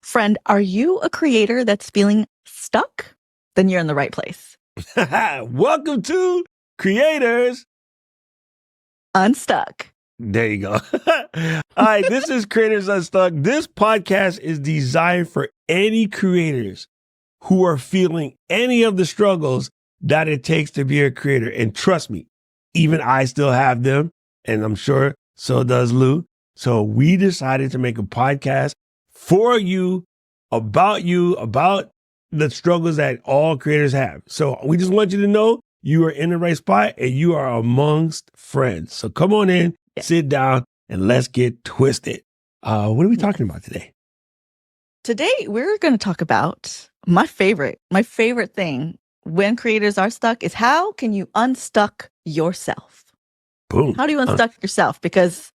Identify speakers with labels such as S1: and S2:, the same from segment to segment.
S1: Friend, are you a creator that's feeling stuck? Then you're in the right place.
S2: Welcome to Creators
S1: Unstuck.
S2: There you go. All right, this is Creators Unstuck. This podcast is designed for any creators who are feeling any of the struggles that it takes to be a creator. And trust me, even I still have them, and I'm sure so does Lou. So we decided to make a podcast for you, about the struggles that all creators have. So we just want you to know you are in the right spot and you are amongst friends. So come on in, sit down, and let's get twisted. What are we talking about today?
S1: Today, we're going to talk about my favorite thing when creators are stuck is how can you unstuck yourself?
S2: Boom.
S1: How do you unstuck yourself? Because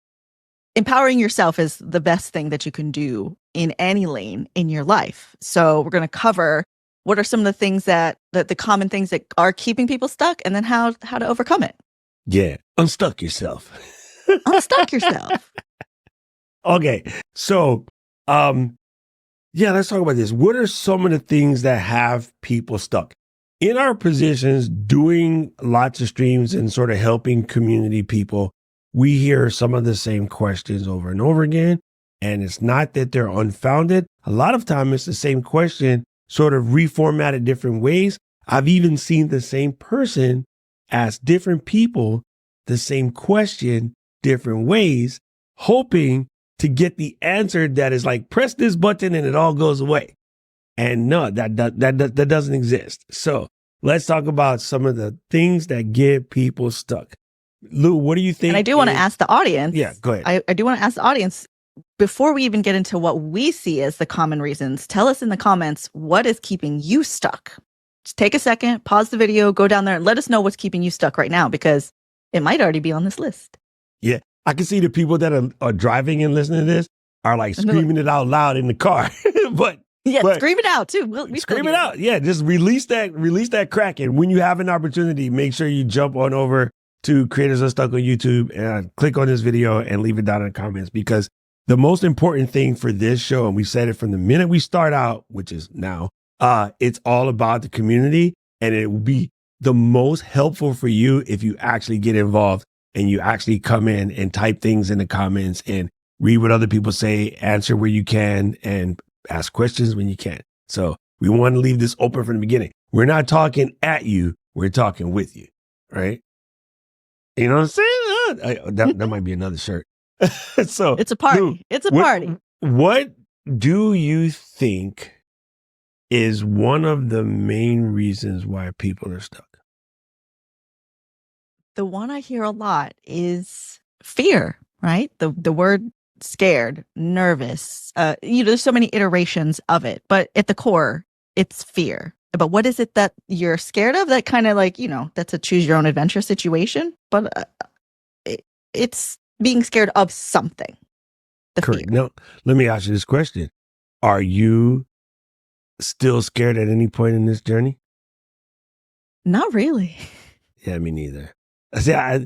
S1: empowering yourself is the best thing that you can do in any lane in your life. So we're going to cover what are some of the things that the common things that are keeping people stuck, and then how to overcome it.
S2: Yeah, unstuck yourself.
S1: Unstuck yourself.
S2: Okay, so let's talk about this. What are some of the things that have people stuck? In our positions, doing lots of streams and sort of helping community people, we hear some of the same questions over and over again. And it's not that they're unfounded. A lot of time it's the same question, sort of reformatted different ways. I've even seen the same person ask different people the same question different ways, hoping to get the answer that is like, press this button and it all goes away. And no, that doesn't exist. So let's talk about some of the things that get people stuck. Lou, what do you think?
S1: And I do want to ask the audience.
S2: Yeah, go ahead.
S1: I do want to ask the audience, before we even get into what we see as the common reasons, tell us in the comments, what is keeping you stuck? Just take a second, pause the video, go down there and let us know what's keeping you stuck right now, because it might already be on this list.
S2: Yeah, I can see the people that are driving and listening to this are like screaming it out loud in the car. but
S1: scream it out too. We
S2: scream it out. Yeah, just release that crack. And when you have an opportunity, make sure you jump on over to Creators Unstuck on YouTube and click on this video and leave it down in the comments, because the most important thing for this show, and we said it from the minute we start out, which is now, it's all about the community, and it will be the most helpful for you if you actually get involved and you actually come in and type things in the comments and read what other people say, answer where you can, and ask questions when you can. So we want to leave this open from the beginning. We're not talking at you, we're talking with you, right? You know what I'm saying? That might be another shirt. So
S1: it's a party. Lou, it's a party.
S2: What do you think is one of the main reasons why people are stuck?
S1: The one I hear a lot is fear, right? The word scared, nervous. There's so many iterations of it, but at the core, it's fear. But what is it that you're scared of? That kind of like, that's a choose your own adventure situation, but it's being scared of something.
S2: Correct. Now, let me ask you this question. Are you still scared at any point in this journey?
S1: Not really.
S2: Yeah, me neither. See, I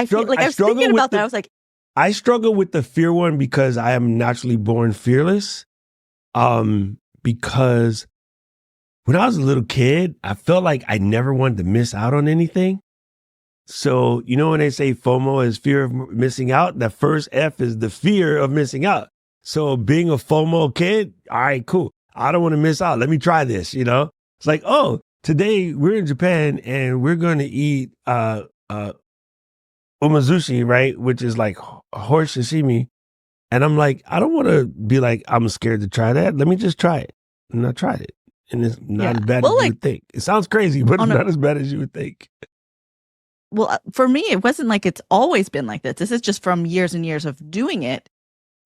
S1: feel like I was thinking about that. I was like,
S2: I struggle with the fear one because I am naturally born fearless. Because when I was a little kid, I felt like I never wanted to miss out on anything. So, when they say FOMO is fear of missing out, the first F is the fear of missing out. So being a FOMO kid, all right, cool. I don't want to miss out. Let me try this, It's like, oh, today we're in Japan and we're going to eat umazushi, right? Which is like horse sashimi. And I'm like, I don't want to be like, I'm scared to try that. Let me just try it. And I tried it. And it's not as bad as you would think. It sounds crazy, but it's not as bad as you would think.
S1: Well, for me, it wasn't like it's always been like this. This is just from years and years of doing it.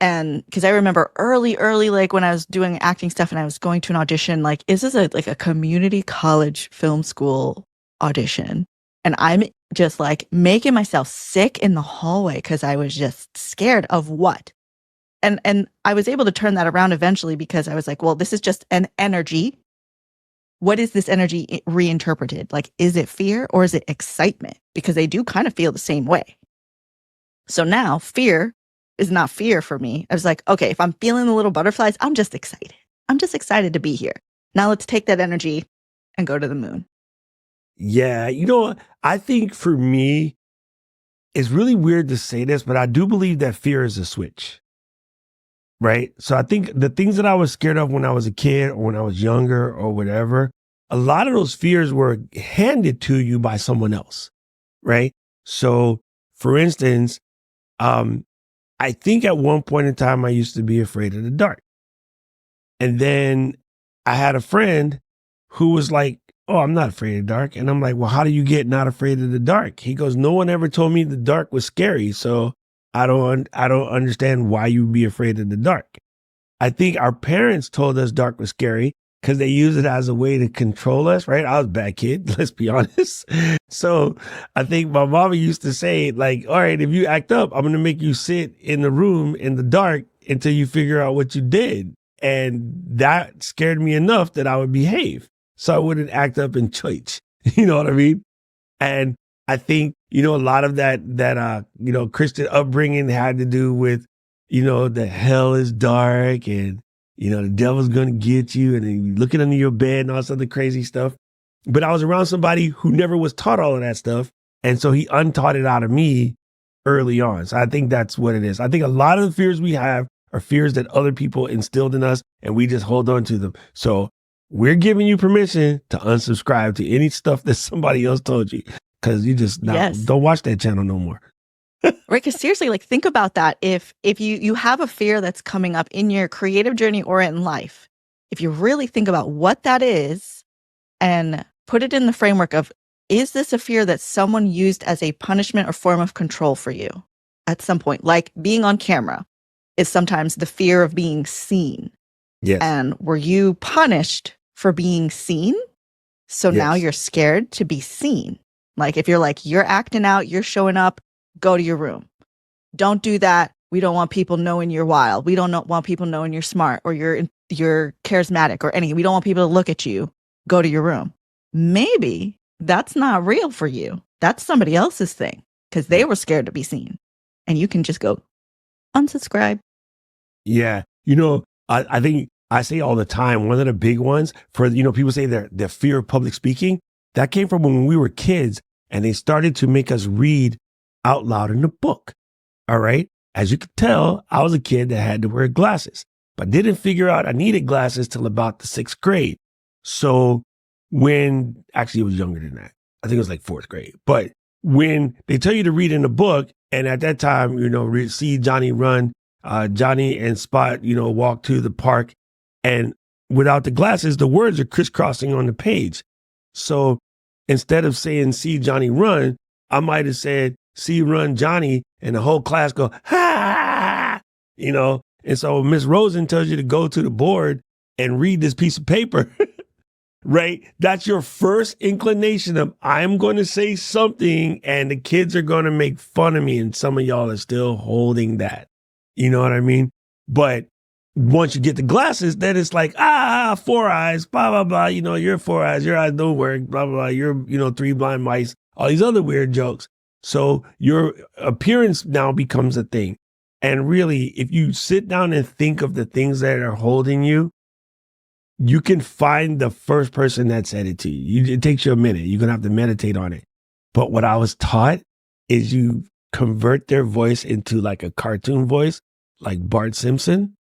S1: And because I remember early, like when I was doing acting stuff and I was going to an audition, like, is this a community college film school audition? And I'm just like making myself sick in the hallway because I was just scared of what? And I was able to turn that around eventually because I was like, well, this is just an energy. What is this energy reinterpreted? Like, is it fear or is it excitement? Because they do kind of feel the same way. So now fear is not fear for me. I was like, okay, if I'm feeling the little butterflies, I'm just excited. I'm just excited to be here. Now let's take that energy and go to the moon.
S2: Yeah. You know, I think for me, it's really weird to say this, but I do believe that fear is a switch. Right. So I think the things that I was scared of when I was a kid or when I was younger or whatever, a lot of those fears were handed to you by someone else. Right. So for instance, I think at one point in time, I used to be afraid of the dark. And then I had a friend who was like, "Oh, I'm not afraid of the dark." And I'm like, "Well, how do you get not afraid of the dark?" He goes, "No one ever told me the dark was scary. So I don't understand why you'd be afraid of the dark." I think our parents told us dark was scary because they use it as a way to control us, right? I was a bad kid, let's be honest. So I think my mama used to say, like, all right, if you act up, I'm going to make you sit in the room in the dark until you figure out what you did. And that scared me enough that I would behave. So I wouldn't act up in church. You know what I mean? And I think, you know, a lot of that Christian upbringing had to do with, you know, the hell is dark and, you know, the devil's going to get you and then you looking under your bed and all this other crazy stuff. But I was around somebody who never was taught all of that stuff. And so he untaught it out of me early on. So I think that's what it is. I think a lot of the fears we have are fears that other people instilled in us and we just hold on to them. So we're giving you permission to unsubscribe to any stuff that somebody else told you because you just don't watch that channel no more.
S1: Right, because seriously, like think about that. If you have a fear that's coming up in your creative journey or in life, if you really think about what that is and put it in the framework of, is this a fear that someone used as a punishment or form of control for you at some point? Like being on camera is sometimes the fear of being seen.
S2: Yes.
S1: And were you punished for being seen? So now you're scared to be seen. Like if you're like, you're acting out, you're showing up, go to your room. Don't do that. We don't want people knowing you're wild. We don't want people knowing you're smart or you're charismatic or anything. We don't want people to look at you. Go to your room. Maybe that's not real for you. That's somebody else's thing because they were scared to be seen. And you can just go unsubscribe.
S2: Yeah. You know, I think I say all the time, one of the big ones for, you know, people say their fear of public speaking, that came from when we were kids and they started to make us read out loud in the book. All right. As you can tell, I was a kid that had to wear glasses, but didn't figure out I needed glasses till about the 6th grade. So actually it was younger than that. I think it was like 4th grade. But when they tell you to read in a book, and at that time, you know, see Johnny run, Johnny and Spot, you know, walk to the park, and without the glasses, the words are crisscrossing on the page. So instead of saying see Johnny run, I might have said see run Johnny, and the whole class go, ha, you know. And so Miss Rosen tells you to go to the board and read this piece of paper. Right? That's your first inclination of I'm going to say something and the kids are going to make fun of me. And some of y'all are still holding that. You know what I mean? But once you get the glasses, then it's like, 4 eyes, blah, blah, blah. You know, you're 4 eyes, your eyes don't work, blah, blah, blah. You're, you know, 3 blind mice, all these other weird jokes. So your appearance now becomes a thing. And really, if you sit down and think of the things that are holding you, you can find the first person that said it to you. It takes you a minute. You're going to have to meditate on it. But what I was taught is you convert their voice into like a cartoon voice, like Bart Simpson.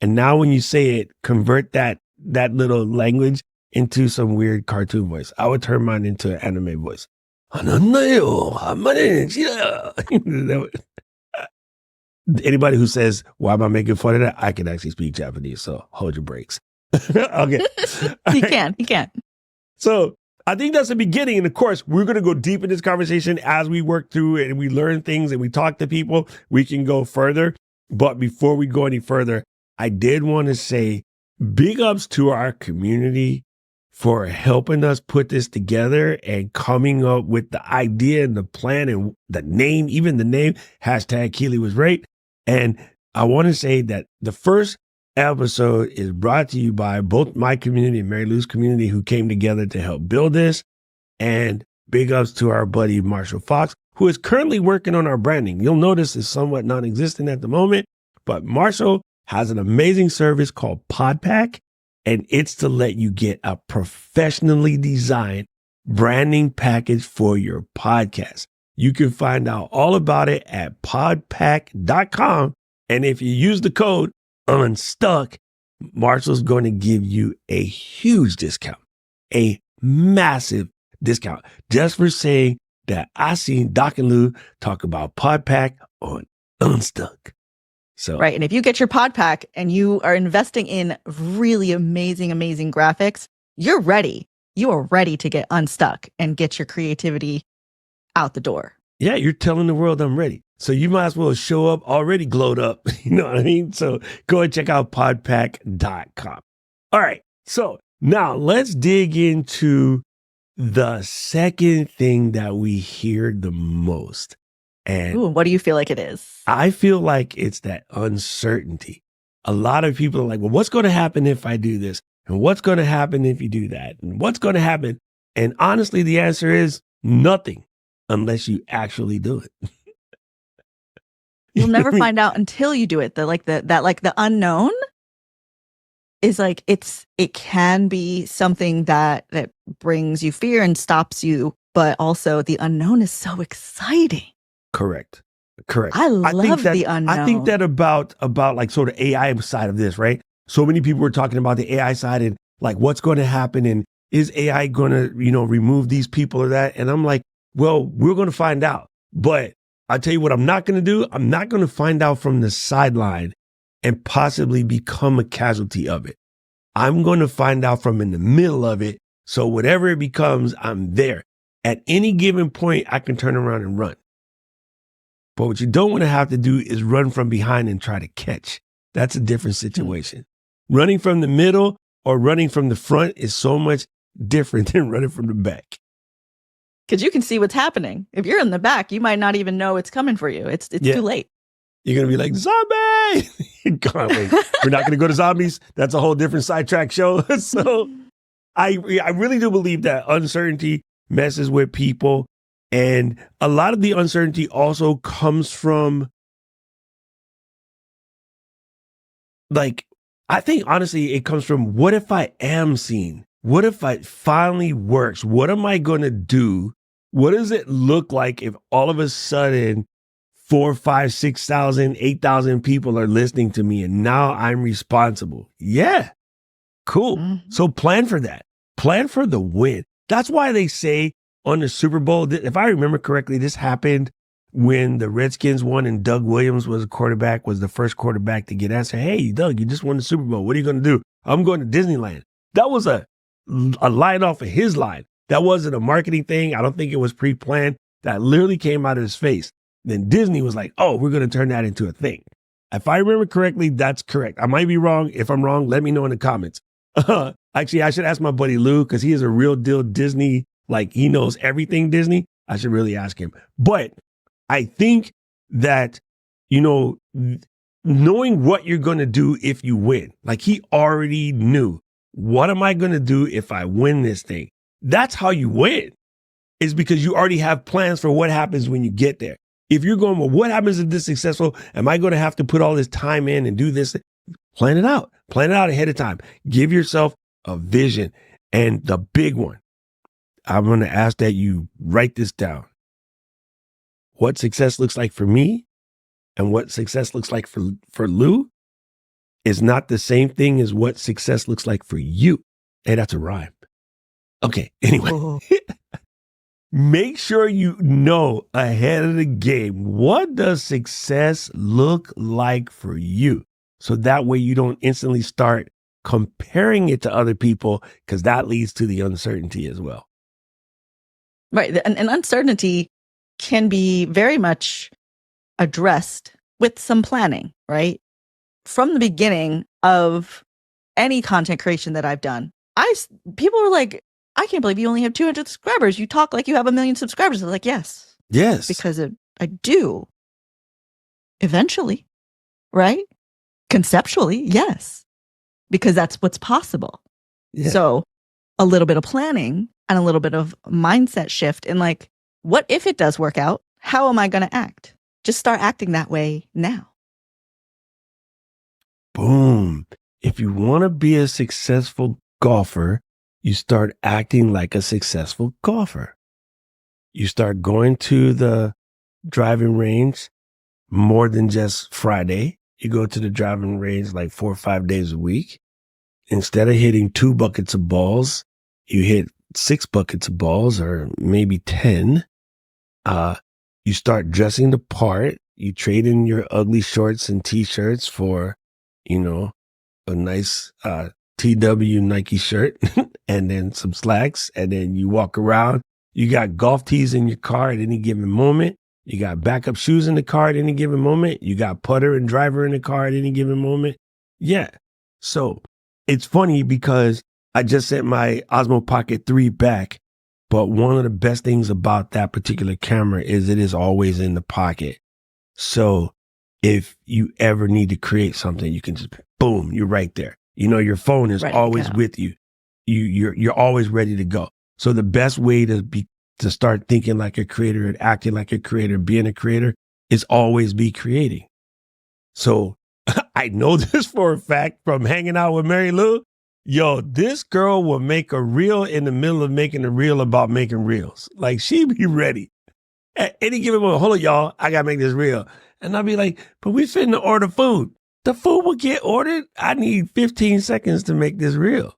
S2: And now when you say it, convert that little language into some weird cartoon voice. I would turn mine into an anime voice. Anybody who says, why am I making fun of that? I can actually speak Japanese, so hold your brakes. Okay.
S1: You can.
S2: So I think that's the beginning. And of course, we're going to go deep in this conversation as we work through it and we learn things and we talk to people. We can go further. But before we go any further, I did want to say big ups to our community for helping us put this together and coming up with the idea and the plan and the name, even the name, #Keely was right. And I want to say that the first episode is brought to you by both my community and Mary Lou's community who came together to help build this. And big ups to our buddy Marshall Fox, who is currently working on our branding. You'll notice it's somewhat non-existent at the moment, but Marshall has an amazing service called PodPack, and it's to let you get a professionally designed branding package for your podcast. You can find out all about it at podpack.com. And if you use the code Unstuck, Marshall's going to give you a huge discount, a massive discount, just for saying that I seen Doc and Lou talk about PodPack on Unstuck. So,
S1: right. And if you get your pod pack and you are investing in really amazing graphics, you're ready. You are ready to get unstuck and get your creativity out the door.
S2: Yeah, you're telling the world I'm ready. So you might as well show up already glowed up. You know what I mean? So go and check out podpack.com. All right. So now let's dig into the second thing that we hear the most. And
S1: ooh, what do you feel like it is?
S2: I feel like it's that uncertainty. A lot of people are like, well, what's going to happen if I do this? And what's going to happen if you do that? And what's going to happen? And honestly, the answer is nothing unless you actually do it.
S1: You'll never find out until you do it. The unknown is like, it can be something that brings you fear and stops you, but also the unknown is so exciting.
S2: Correct.
S1: I love the unknown.
S2: I think that about like sort of AI side of this, right? So many people were talking about the AI side and like what's going to happen and is AI going to, remove these people or that? And I'm like, well, we're going to find out. But I'll tell you what I'm not going to do. I'm not going to find out from the sideline and possibly become a casualty of it. I'm going to find out from in the middle of it. So whatever it becomes, I'm there. At any given point, I can turn around and run. But what you don't want to have to do is run from behind and try to catch. That's a different situation. Running from the middle or running from the front is so much different than running from the back.
S1: Because you can see what's happening. If you're in the back, you might not even know it's coming for you. It's too late.
S2: You're going to be like, zombie! God, wait. We're not going to go to zombies. That's a whole different sidetrack show. So I really do believe that uncertainty messes with people. And a lot of the uncertainty also comes from, like, I think honestly, it comes from what if I am seen? What if it finally works? What am I going to do? What does it look like if all of a sudden 4, 5, 6,000, 8,000 people are listening to me and now I'm responsible? Yeah, cool.
S1: Mm-hmm.
S2: So plan for that. Plan for the win. That's why they say on the Super Bowl, if I remember correctly, this happened when the Redskins won and Doug Williams was the first quarterback to get answered. Hey, Doug, you just won the Super Bowl. What are you going to do? I'm going to Disneyland. That was a line off of his line. That wasn't a marketing thing. I don't think it was pre-planned. That literally came out of his face. Then Disney was like, oh, we're going to turn that into a thing. If I remember correctly, that's correct. I might be wrong. If I'm wrong, let me know in the comments. Actually, I should ask my buddy Lou because he is a real deal Disney. Like he knows everything Disney. I should really ask him. But I think that, knowing what you're going to do if you win, like he already knew, what am I going to do if I win this thing? That's how you win, is because you already have plans for what happens when you get there. If you're going, well, what happens if this is successful? Am I going to have to put all this time in and do this? Plan it out. Plan it out ahead of time. Give yourself a vision. And the big one, I'm going to ask that you write this down. What success looks like for me and what success looks like for Lou is not the same thing as what success looks like for you. Hey, that's a rhyme. Okay, anyway. Make sure you know ahead of the game, what does success look like for you? So that way you don't instantly start comparing it to other people, because that leads to the uncertainty as well.
S1: Right. And uncertainty can be very much addressed with some planning, right? From the beginning of any content creation that I've done, people were like, I can't believe you only have 200 subscribers. You talk like you have 1 million subscribers. I was like, yes.
S2: Yes.
S1: Because I do. Eventually, right? Conceptually, yes. Because that's what's possible. Yeah. So a little bit of planning and a little bit of mindset shift. And like, what if it does work out? How am I going to act? Just start acting that way now.
S2: Boom. If you want to be a successful golfer, you start acting like a successful golfer. You start going to the driving range more than just Friday. You go to the driving range like 4 or 5 days a week. Instead of hitting 2 buckets of balls, you hit 6 buckets of balls or maybe 10. You start dressing the part. You trade in your ugly shorts and t-shirts for, a nice TW Nike shirt and then some slacks. And then you walk around. You got golf tees in your car at any given moment. You got backup shoes in the car at any given moment. You got putter and driver in the car at any given moment. Yeah. So it's funny because I just sent my Osmo Pocket 3 back. But one of the best things about that particular camera is it is always in the pocket. So if you ever need to create something, you can just boom, you're right there. Your phone is always with you. You're always ready to go. So the best way to start thinking like a creator and acting like a creator, being a creator is always be creating. So I know this for a fact from hanging out with Mary Lou. Yo, this girl will make a reel in the middle of making a reel about making reels. Like she be ready. At any given moment, hold on, y'all, I gotta make this reel. And I'll be like, but we finna order food. The food will get ordered. I need 15 seconds to make this reel.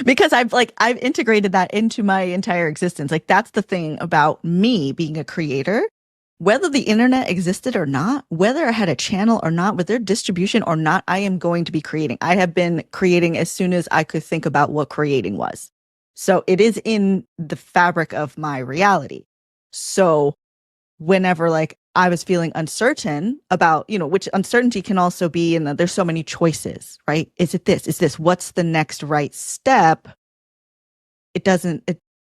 S1: Because I've integrated that into my entire existence. Like that's the thing about me being a creator. Whether the internet existed or not, whether I had a channel or not, whether distribution or not, I am going to be creating. I have been creating as soon as I could think about what creating was. So it is in the fabric of my reality. So whenever I was feeling uncertain about, which uncertainty can also be, and there's so many choices, right? Is it this? Is this? What's the next right step?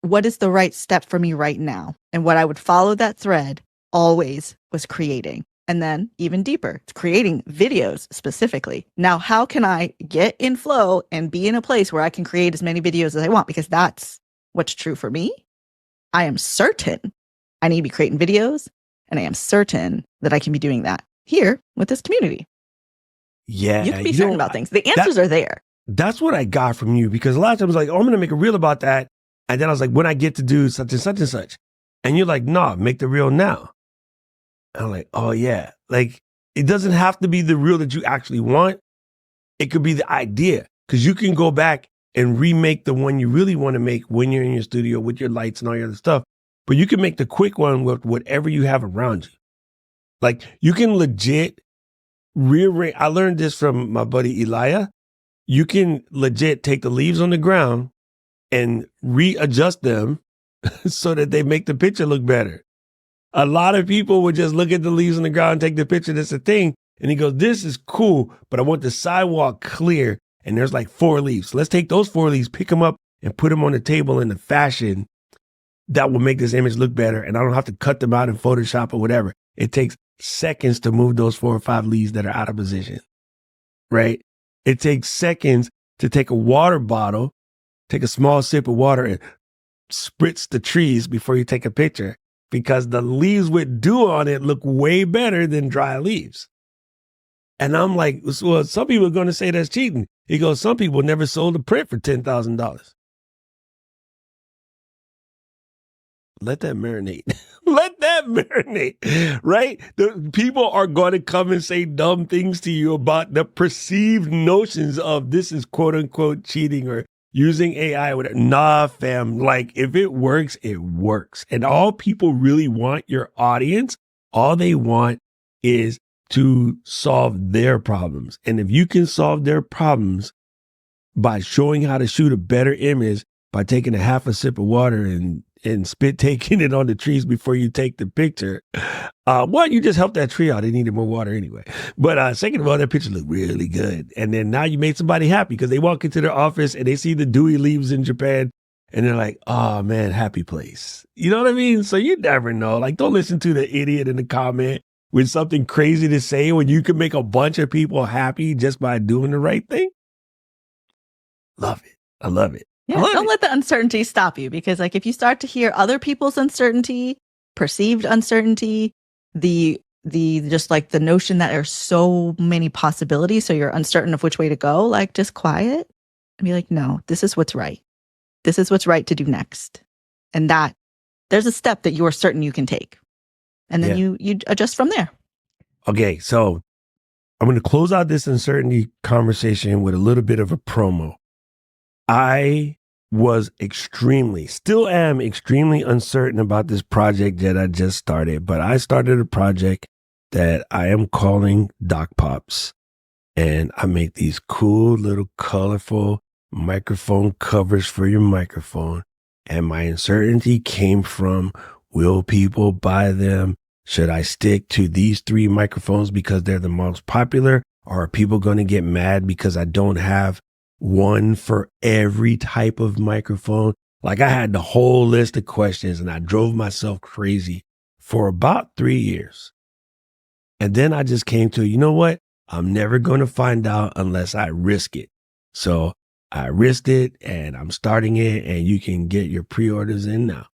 S1: What is the right step for me right now? And what I would follow that thread always was creating. And then even deeper, it's creating videos specifically. Now, how can I get in flow and be in a place where I can create as many videos as I want? Because that's what's true for me. I am certain I need to be creating videos, and I am certain that I can be doing that here with this community.
S2: Yeah.
S1: You can be certain about things. The answers are there.
S2: That's what I got from you, because a lot of times I was like, oh, I'm going to make a reel about that. And then I was like, when I get to do such and such and such. And you're like, nah, make the reel now. I'm like, oh yeah. Like, it doesn't have to be the reel that you actually want. It could be the idea, because you can go back and remake the one you really want to make when you're in your studio with your lights and all your other stuff. But you can make the quick one with whatever you have around you. Like, you can legit rearrange. I learned this from my buddy Elia. You can legit take the leaves on the ground and readjust them so that they make the picture look better. A lot of people would just look at the leaves on the ground and take the picture. That's the thing. And he goes, this is cool, but I want the sidewalk clear. And there's like 4 leaves. So let's take those 4 leaves, pick them up and put them on the table in a fashion that will make this image look better. And I don't have to cut them out in Photoshop or whatever. It takes seconds to move those 4 or 5 leaves that are out of position, right? It takes seconds to take a water bottle, take a small sip of water and spritz the trees before you take a picture, because the leaves with dew on it look way better than dry leaves. And I'm like, well, some people are going to say that's cheating. He goes, some people never sold a print for $10,000. Let that marinate. Let that marinate, right? The people are going to come and say dumb things to you about the perceived notions of this is quote unquote cheating or using AI. Nah, fam. Like, if it works, it works. And all people really want, your audience, all they want is to solve their problems. And if you can solve their problems by showing how to shoot a better image, by taking a half a sip of water and spit taking it on the trees before you take the picture, one, you just helped that tree out. It needed more water anyway. But second of all, that picture looked really good. And then now you made somebody happy because they walk into their office and they see the dewy leaves in Japan and they're like, oh man, happy place. You know what I mean? So you never know. Like, don't listen to the idiot in the comment with something crazy to say when you can make a bunch of people happy just by doing the right thing. Love it. I love it.
S1: Yeah, don't let the uncertainty stop you, because like if you start to hear other people's uncertainty, perceived uncertainty, the just like the notion that there's so many possibilities, so you're uncertain of which way to go, like just quiet and be like, no, this is what's right. This is what's right to do next. And that there's a step that you are certain you can take. And then you adjust from there.
S2: Okay, so I'm going to close out this uncertainty conversation with a little bit of a promo. I was still am extremely uncertain about this project that I just started, but I started a project that I am calling Doc Pops. And I make these cool little colorful microphone covers for your microphone. And my uncertainty came from, will people buy them? Should I stick to these 3 microphones because they're the most popular? Or are people going to get mad because I don't have one for every type of microphone? Like, I had the whole list of questions and I drove myself crazy for about 3 years. And then I just came to, you know what? I'm never going to find out unless I risk it. So I risked it and I'm starting it, and you can get your pre-orders in now.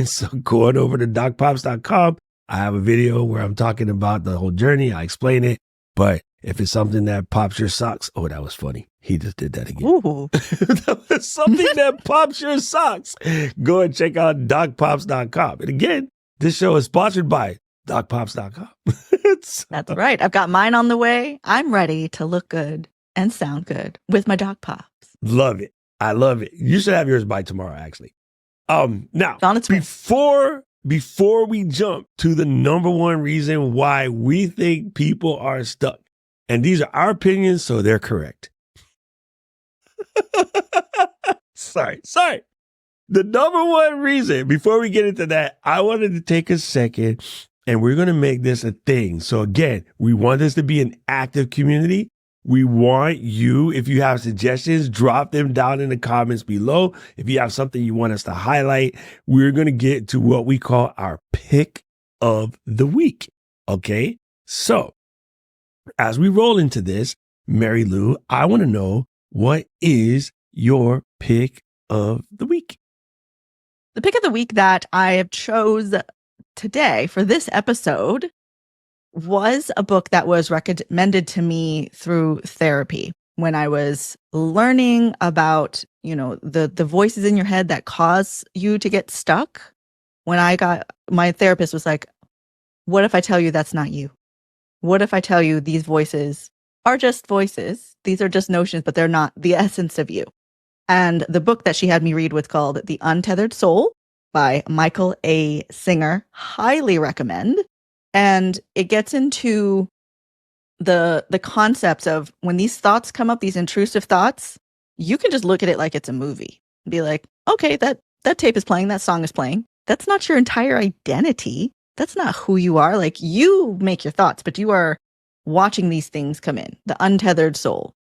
S2: So go on over to docpops.com. I have a video where I'm talking about the whole journey. I explain it. But if it's something that pops your socks, oh, that was funny. He just did that again.
S1: Ooh.
S2: That was something that pops your socks. Go and check out docpops.com. And again, this show is sponsored by docpops.com.
S1: That's right. I've got mine on the way. I'm ready to look good and sound good with my Doc Pops.
S2: Love it. I love it. You should have yours by tomorrow, actually. Now, before we jump to the number one reason why we think people are stuck, and these are our opinions, so they're correct. Sorry. The number one reason, before we get into that, I wanted to take a second and we're going to make this a thing. So again, we want this to be an active community. We want you, if you have suggestions, drop them down in the comments below. If you have something you want us to highlight, we're going to get to what we call our pick of the week. Okay. So as we roll into this, Mary Lou, I want to know, what is your pick of the week?
S1: The pick of the week that I have chose today for this episode was a book that was recommended to me through therapy when I was learning about, the voices in your head that cause you to get stuck. When my therapist was like, what if I tell you that's not you? What if I tell you these voices are just voices? These are just notions, but they're not the essence of you. And the book that she had me read was called The Untethered Soul by Michael A. Singer. Highly recommend. And it gets into the concepts of when these thoughts come up, these intrusive thoughts, you can just look at it like it's a movie and be like, okay, that tape is playing, that song is playing. That's not your entire identity. That's not who you are. Like, you make your thoughts, but you are watching these things come in. The untethered soul.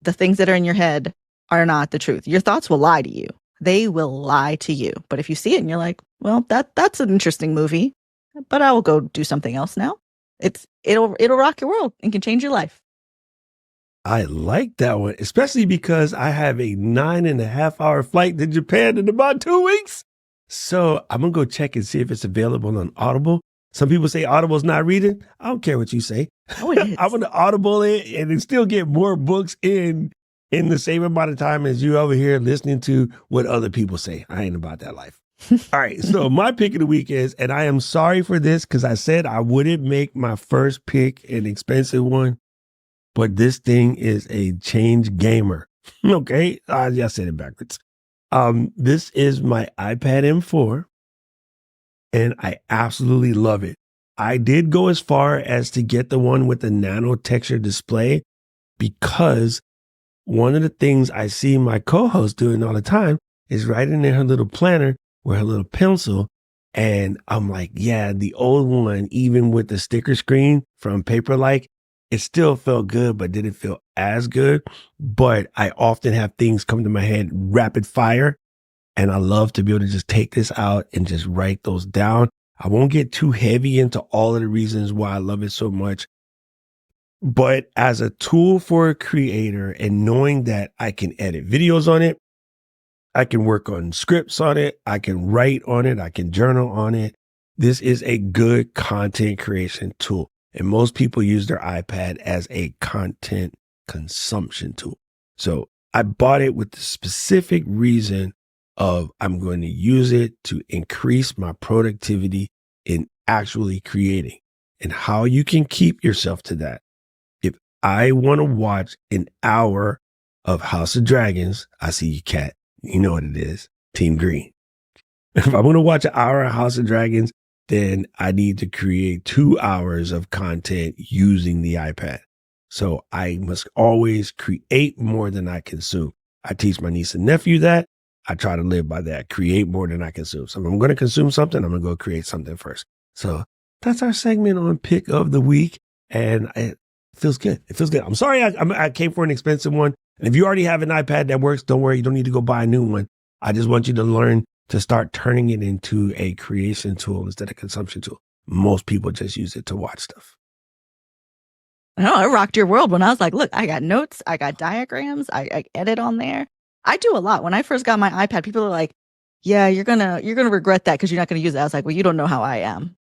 S1: The things that are in your head are not the truth. Your thoughts will lie to you. They will lie to you. But if you see it and you're like, well, that's an interesting movie, but I will go do something else now. It'll rock your world and can change your life.
S2: I like that one, especially because I have a 9.5-hour flight to Japan in about 2 weeks. So I'm going to go check and see if it's available on Audible. Some people say Audible's not reading. I don't care what you say.
S1: Oh, it is.
S2: I'm going to Audible it and then still get more books in the same amount of time as you over here listening to what other people say. I ain't about that life. All right. So my pick of the week is, and I am sorry for this because I said I wouldn't make my first pick an expensive one, but this thing is a change gamer. Okay. I said it backwards. This is my iPad M4 and I absolutely love it. I did go as far as to get the one with the nano texture display because one of the things I see my co-host doing all the time is writing in her little planner with her little pencil. And I'm like, yeah, the old one, even with the sticker screen from Paperlike, it still felt good, but didn't feel as good. But I often have things come to my head rapid fire. And I love to be able to just take this out and just write those down. I won't get too heavy into all of the reasons why I love it so much. But as a tool for a creator and knowing that I can edit videos on it, I can work on scripts on it, I can write on it, I can journal on it. This is a good content creation tool. And most people use their iPad as a content consumption tool. So I bought it with the specific reason of I'm going to use it to increase my productivity in actually creating. And how you can keep yourself to that. If I want to watch an hour of House of Dragons, I see you, Cat. You know what it is. Team Green. If I want to watch an hour of House of Dragons, then I need to create 2 hours of content using the iPad. So I must always create more than I consume. I teach my niece and nephew that. I try to live by that. Create more than I consume. So if I'm going to consume something, I'm going to go create something first. So that's our segment on Pick of the Week. And it feels good. It feels good. I'm sorry I came for an expensive one. And if you already have an iPad that works, don't worry. You don't need to go buy a new one. I just want you to learn to start turning it into a creation tool instead of consumption tool. Most people just use it to watch stuff.
S1: I know, it rocked your world when I was like, look, I got notes, I got diagrams, I edit on there. I do a lot. When I first got my iPad, people are like, yeah, you're gonna regret that because you're not gonna use it. I was like, well, you don't know how I am.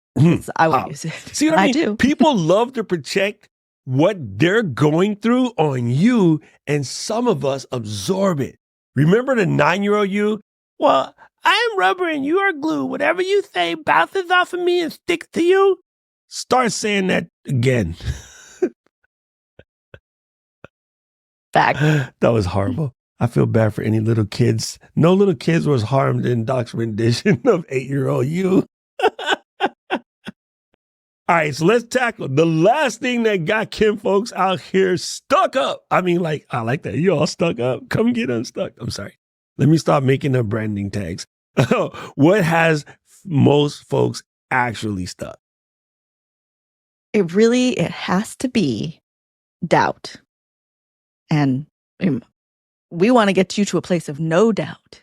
S1: I will use it.
S2: See what I mean?
S1: do.
S2: People love to project what they're going through on you, and some of us absorb it. Remember the 9-year-old you? Well, I am rubber and you are glue. Whatever you say bounces off of me and sticks to you. Start saying that again.
S1: Fact.
S2: That was horrible. I feel bad for any little kids. No little kids was harmed in Doc's rendition of 8-year-old you. All right, so let's tackle the last thing that got Kim folks out here stuck up. I mean, like, I like that. You all stuck up. Come get unstuck. I'm sorry. Let me stop making up branding tags. What has most folks actually stuck?
S1: It has to be doubt. And we want to get you to a place of no doubt.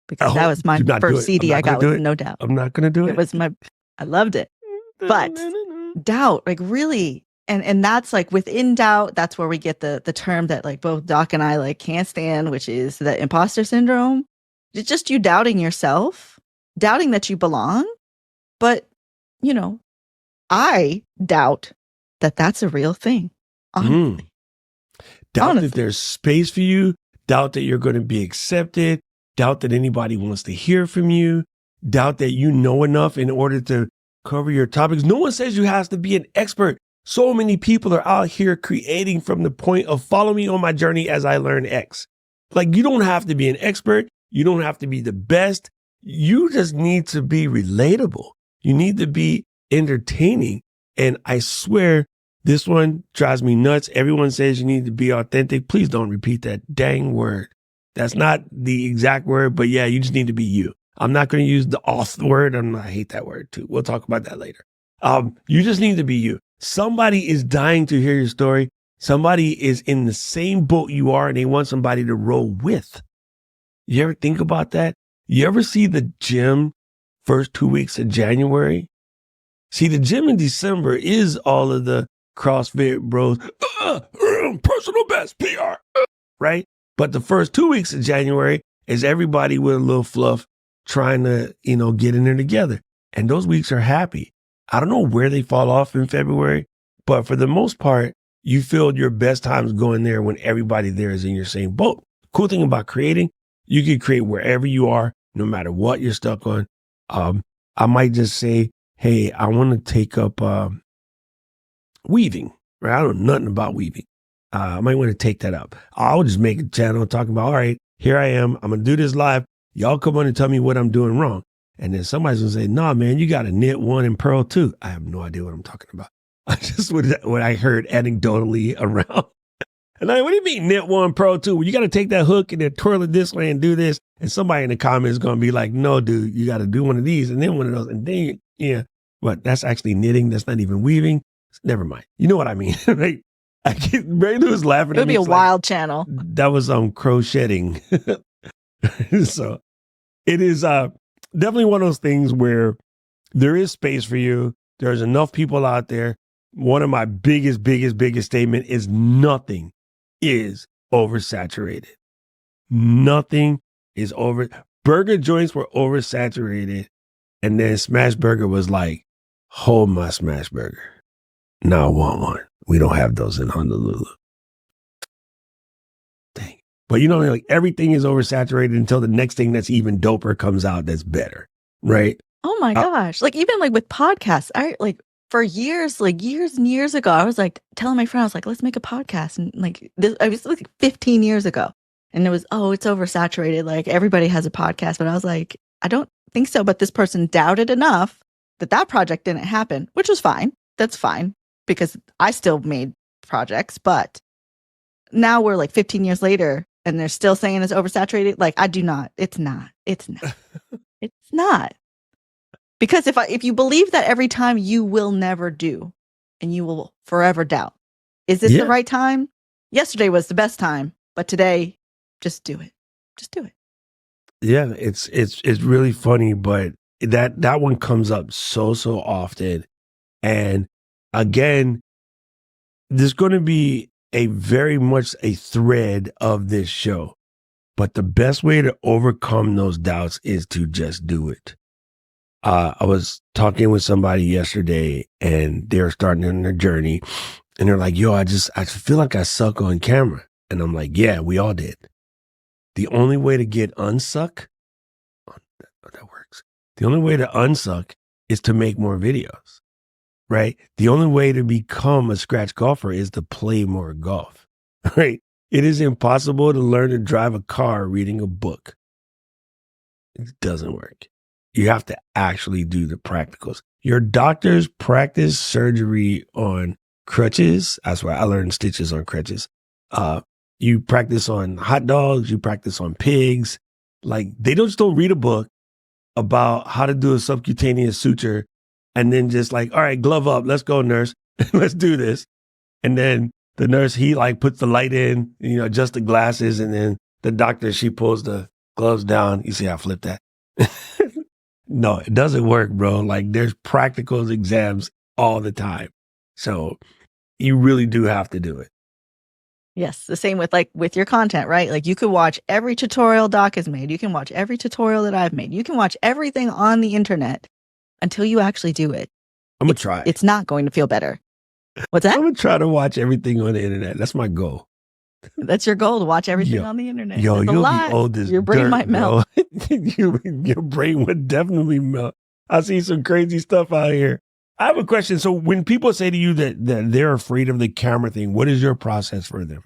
S1: Because that was my first CD I got with no doubt.
S2: I'm not going to do it.
S1: I loved it. But doubt, like really, and that's like within doubt, that's where we get the term that like both Doc and I like can't stand, which is the imposter syndrome. It's just you doubting yourself, doubting that you belong. But, you know, I doubt that that's a real thing. Honestly.
S2: Doubt that there's space for you, doubt that you're going to be accepted, doubt that anybody wants to hear from you, doubt that you know enough in order to cover your topics. No one says you have to be an expert. So many people are out here creating from the point of follow me on my journey as I learn X. Like, you don't have to be an expert. You don't have to be the best. You just need to be relatable. You need to be entertaining. And I swear this one drives me nuts. Everyone says you need to be authentic. Please don't repeat that dang word. That's not the exact word, but yeah, you just need to be you. I'm not going to use the auth word. I hate that word too. We'll talk about that later. You just need to be you. Somebody is dying to hear your story. Somebody is in the same boat you are and they want somebody to roll with. You ever think about that? You ever see the gym first 2 weeks of January? See, the gym in December is all of the CrossFit bros, personal best, PR, right? But the first 2 weeks of January is everybody with a little fluff trying to, get in there together. And those weeks are happy. I don't know where they fall off in February, but for the most part, you feel your best times going there when everybody there is in your same boat. Cool thing about creating, you can create wherever you are, no matter what you're stuck on. I might just say, hey, I want to take up weaving, right? I don't know nothing about weaving. I might want to take that up. I'll just make a channel talking about, all right, here I am. I'm going to do this live. Y'all come on and tell me what I'm doing wrong. And then somebody's going to say, nah, man, you got to knit one and purl two. I have no idea what I'm talking about. I just what I heard anecdotally around. And what do you mean knit one, purl two? Well, you got to take that hook and then twirl it this way and do this. And somebody in the comments is going to be like, no, dude, you got to do one of these and then one of those. And then, yeah, but that's actually knitting. That's not even weaving. Never mind. You know what I mean? Right? Ray Lou was laughing.
S1: It would be a wild channel.
S2: That was crocheting. So it is definitely one of those things where there is space for you. There's enough people out there. One of my biggest statement is nothing is oversaturated. Nothing is over. Burger joints were oversaturated And then Smash Burger was like, hold my Smash Burger. No, I want one. We don't have those in Honolulu. Dang. But you know, like everything is oversaturated until the next thing that's even doper comes out that's better. Right?
S1: Oh my gosh. Like even like with podcasts, I like for years, like years and years ago, I was like telling my friend, I was like, let's make a podcast. And like this, I was like 15 years ago. And it was, oh, it's oversaturated. Like everybody has a podcast. But I was like, I don't think so. But this person doubted enough that that project didn't happen, which was fine. That's fine because I still made projects. But now we're like 15 years later and they're still saying it's oversaturated. Like I do not. It's not. It's not. It's not. Because if you believe that every time you will never do and you will forever doubt, is this the right time? Yesterday was the best time, but today, just do it. Just do it.
S2: Yeah, it's really funny, but that one comes up so often. And again, there's going to be a very much a thread of this show. But the best way to overcome those doubts is to just do it. I was talking with somebody yesterday and they're starting on their journey and they're like, yo, I feel like I suck on camera. And I'm like, yeah, we all did. The only way to get unsuck, that works. The only way to unsuck is to make more videos, right? The only way to become a scratch golfer is to play more golf, right? It is impossible to learn to drive a car reading a book. It doesn't work. You have to actually do the practicals. Your doctors practice surgery on crutches. That's why I learned stitches on crutches. You practice on hot dogs. You practice on pigs. Like they don't read a book about how to do a subcutaneous suture and then just like, all right, glove up. Let's go, nurse. Let's do this. And then the nurse, he like puts the light in, adjust the glasses. And then the doctor, she pulls the gloves down. You see how I flip that? No, it doesn't work, bro. Like there's practical exams all the time. So you really do have to do it.
S1: Yes. The same with your content, right? Like you could watch every tutorial Doc has made. You can watch every tutorial that I've made. You can watch everything on the internet until you actually do it.
S2: I'm going to try.
S1: It's not going to feel better. What's that?
S2: I'm going to try to watch everything on the internet. That's my goal.
S1: That's your goal, to watch everything on the internet.
S2: Yo, you'll be old as
S1: your brain
S2: dirt,
S1: might melt.
S2: Your brain would definitely melt. I see some crazy stuff out here. I have a question. So when people say to you that they're afraid of the camera thing, what is your process for them?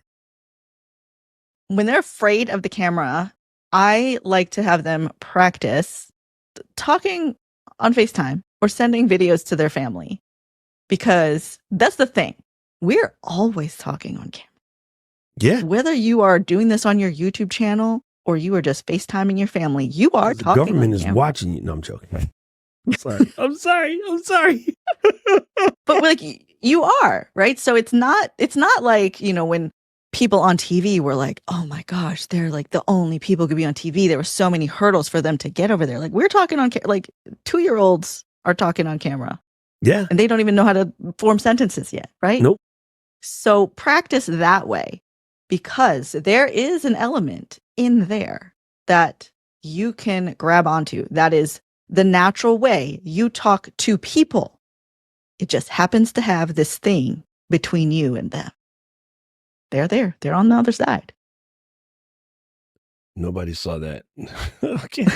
S1: When they're afraid of the camera, I like to have them practice talking on FaceTime or sending videos to their family. Because that's the thing. We're always talking on camera.
S2: Yeah.
S1: Whether you are doing this on your YouTube channel or you are just FaceTiming your family, you are talking.
S2: The government is watching you. No, I'm joking. I'm sorry.
S1: But like you are, right? So it's not like, when people on TV were like, oh my gosh, they're like the only people who could be on TV. There were so many hurdles for them to get over there. Like we're talking on, like 2-year-olds are talking on camera.
S2: Yeah.
S1: And they don't even know how to form sentences yet, right?
S2: Nope.
S1: So practice that way, because there is an element in there that you can grab onto. That is the natural way you talk to people. It just happens to have this thing between you and them. They're there. They're on the other side.
S2: Nobody saw that. Okay.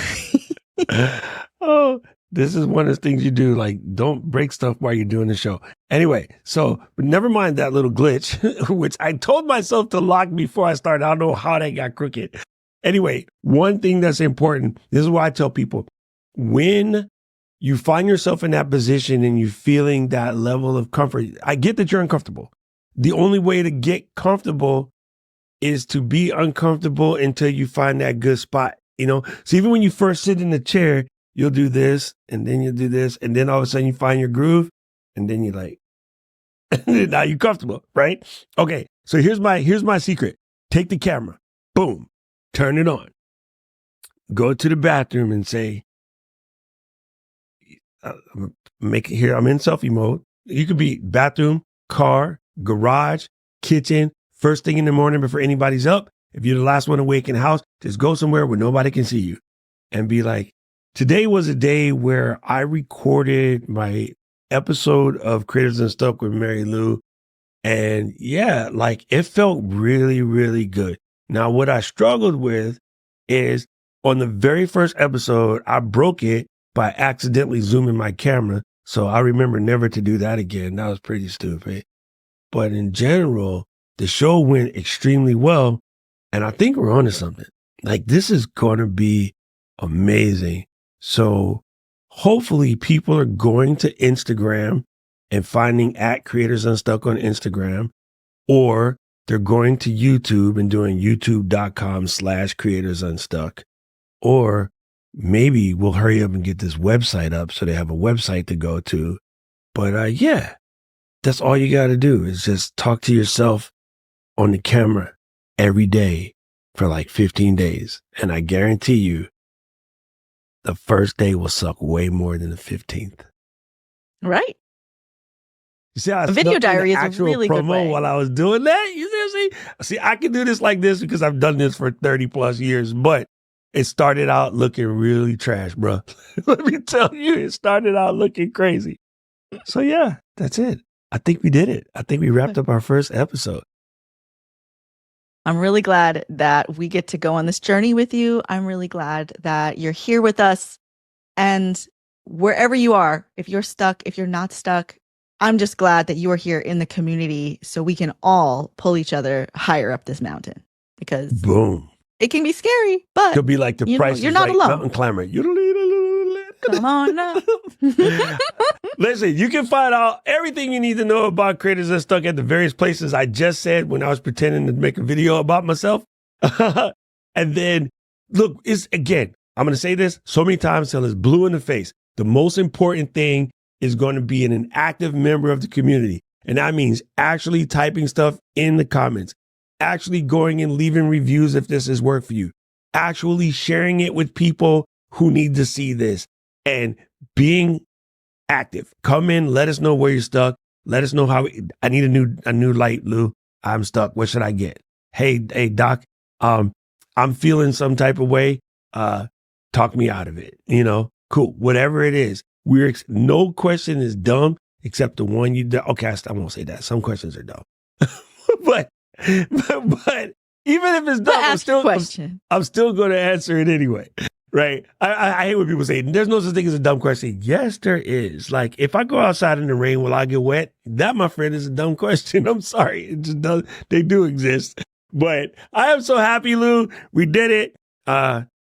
S2: Oh, this is one of the things you do. Like, don't break stuff while you're doing the show. Anyway, so but never mind that little glitch, which I told myself to lock before I started. I don't know how that got crooked. Anyway, one thing that's important, this is why I tell people, when you find yourself in that position and you're feeling that level of comfort, I get that you're uncomfortable. The only way to get comfortable is to be uncomfortable until you find that good spot, So even when you first sit in the chair, you'll do this and then you'll do this. And then all of a sudden you find your groove and then you're like, now you're comfortable, right? Okay. So here's my secret. Take the camera, boom, turn it on, go to the bathroom and say, make it here. I'm in selfie mode. You could be bathroom, car, garage, kitchen, first thing in the morning before anybody's up. If you're the last one awake in the house, just go somewhere where nobody can see you and be like, Today was a day where I recorded my episode of Creators Unstuck with Mary Lou. And yeah, like it felt really, really good. Now, what I struggled with is on the very first episode, I broke it by accidentally zooming my camera. So I remember never to do that again. That was pretty stupid. But in general, the show went extremely well. And I think we're onto something. Like this is going to be amazing. So hopefully people are going to Instagram and finding at Creators Unstuck on Instagram, or they're going to YouTube and doing youtube.com/Creators Unstuck, or maybe we'll hurry up and get this website up so they have a website to go to. But yeah, that's all you got to do is just talk to yourself on the camera every day for like 15 days. And I guarantee you, the first day will suck way more than the 15th.
S1: Right.
S2: You see how I
S1: A video
S2: snuck in the
S1: diary is a
S2: actual
S1: really good
S2: promo
S1: way.
S2: while I was doing that? See, I can do this like this because I've done this for 30 plus years, but it started out looking really trash, bro. Let me tell you, it started out looking crazy. So yeah, that's it. I think we did it. I think we wrapped up our first episode.
S1: I'm really glad that we get to go on this journey with you. I'm really glad that you're here with us. And wherever you are, if you're stuck, if you're not stuck, I'm just glad that you are here in the community so we can all pull each other higher up this mountain, because
S2: Boom.
S1: it can be scary, but
S2: Could be like the Price
S1: you're
S2: is
S1: not
S2: Right
S1: alone.
S2: mountain climber.
S1: Come on up.
S2: Listen, you can find out everything you need to know about Creators Unstuck at the various places I just said when I was pretending to make a video about myself. And then, look, I'm going to say this so many times till it's blue in the face. The most important thing is going to be an active member of the community. And that means actually typing stuff in the comments, actually going and leaving reviews if this has worked for you, actually sharing it with people who need to see this, and being active. Come in, let us know where you're stuck. Let us know how I need a new light, Lou. I'm stuck. What should I get? Hey, Doc, I'm feeling some type of way. Talk me out of it. Cool. Whatever it is. No question is dumb except the one you do. Okay, I won't say that. Some questions are dumb. but even if it's dumb, I'm still going to answer it anyway. Right. I hate when people say there's no such thing as a dumb question. Yes, there is. Like if I go outside in the rain, will I get wet? That, my friend, is a dumb question. I'm sorry. It just does. They do exist. But I am so happy, Lou. We did it.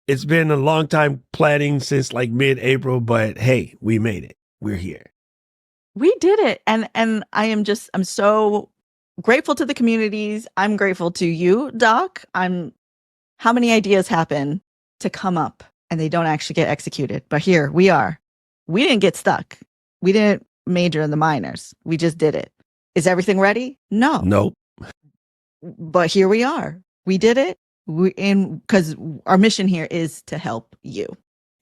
S2: It's been a long time planning since like mid-April, but hey, we made it. We're here.
S1: We did it. And I'm so grateful to the communities. I'm grateful to you, Doc. How many ideas happen to come up and they don't actually get executed? But here we are. We didn't get stuck. We didn't major in the minors. We just did it. Is everything ready? No.
S2: Nope.
S1: But here we are. We did it. Because our mission here is to help you.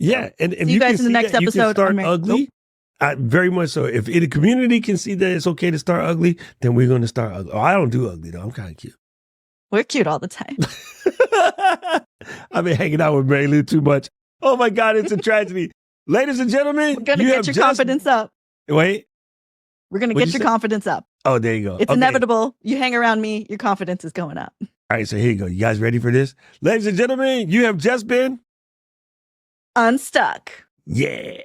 S2: Yeah. And if
S1: you guys in the next episode,
S2: start ugly. Very much so. If the community can see that it's okay to start ugly, then we're going to start ugly. Oh, I don't do ugly though. I'm kind of cute.
S1: We're cute all the time.
S2: I've been hanging out with Mary Lou too much. Oh my God, it's a tragedy. Ladies and gentlemen,
S1: we're going to get your confidence up.
S2: Wait.
S1: We're going to get your confidence up.
S2: Oh, there you go.
S1: It's inevitable. You hang around me, your confidence is going up.
S2: All right, so here you go. You guys ready for this? Ladies and gentlemen, you have just been
S1: unstuck.
S2: Yeah.